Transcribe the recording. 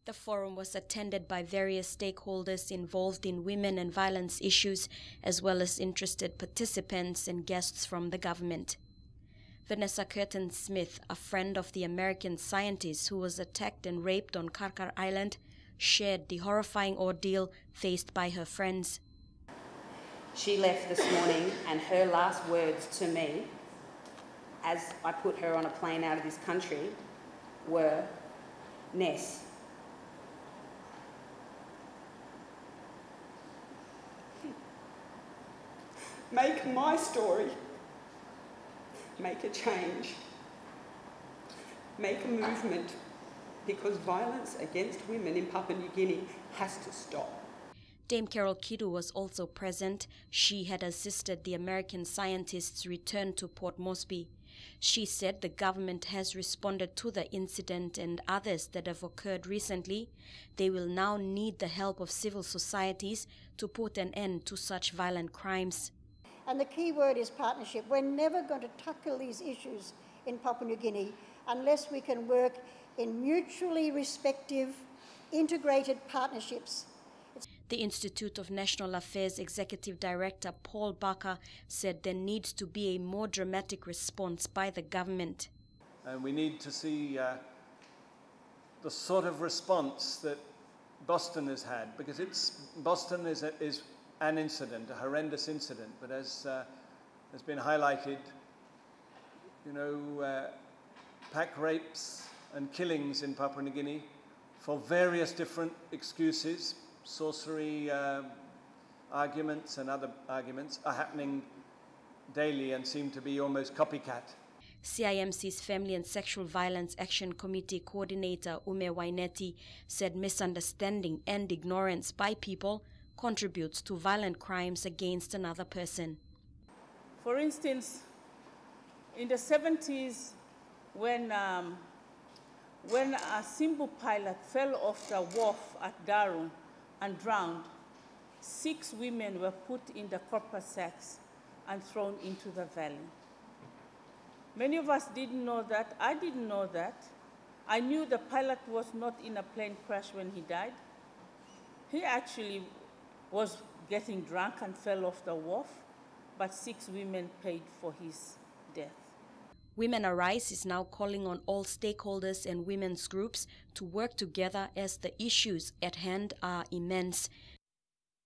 The forum was attended by various stakeholders involved in women and violence issues, as well as interested participants and guests from the government. Vanessa Curtin-Smith, a friend of the American scientist who was attacked and raped on Karkar Island, shared the horrifying ordeal faced by her friends. She left this morning, and her last words to me, as I put her on a plane out of this country, were, "Ness, make my story, make a change, make a movement, because violence against women in Papua New Guinea has to stop." Dame Carol Kidu was also present. She had assisted the American scientists return to Port Moresby. She said the government has responded to the incident and others that have occurred recently. They will now need the help of civil societies to put an end to such violent crimes. And the key word is partnership. We're never going to tackle these issues in Papua New Guinea unless we can work in mutually respective, integrated partnerships. The Institute of National Affairs Executive Director Paul Barker said there needs to be a more dramatic response by the government. And we need to see the sort of response that Boston has had, because Boston is an incident, a horrendous incident, but as has been highlighted, pack rapes and killings in Papua New Guinea for various different excuses, sorcery arguments and other arguments, are happening daily and seem to be almost copycat. CIMC's Family and Sexual Violence Action Committee Coordinator Ume Waineti said misunderstanding and ignorance by people contributes to violent crimes against another person. For instance, in the 70s, when a Simbu pilot fell off the wharf at Darun and drowned, 6 women were put in the copper sacks and thrown into the valley. Many of us didn't know that. I didn't know that. I knew the pilot was not in a plane crash when he died. He actually was getting drunk and fell off the wharf, but 6 women paid for his death. Women Arise is now calling on all stakeholders and women's groups to work together as the issues at hand are immense.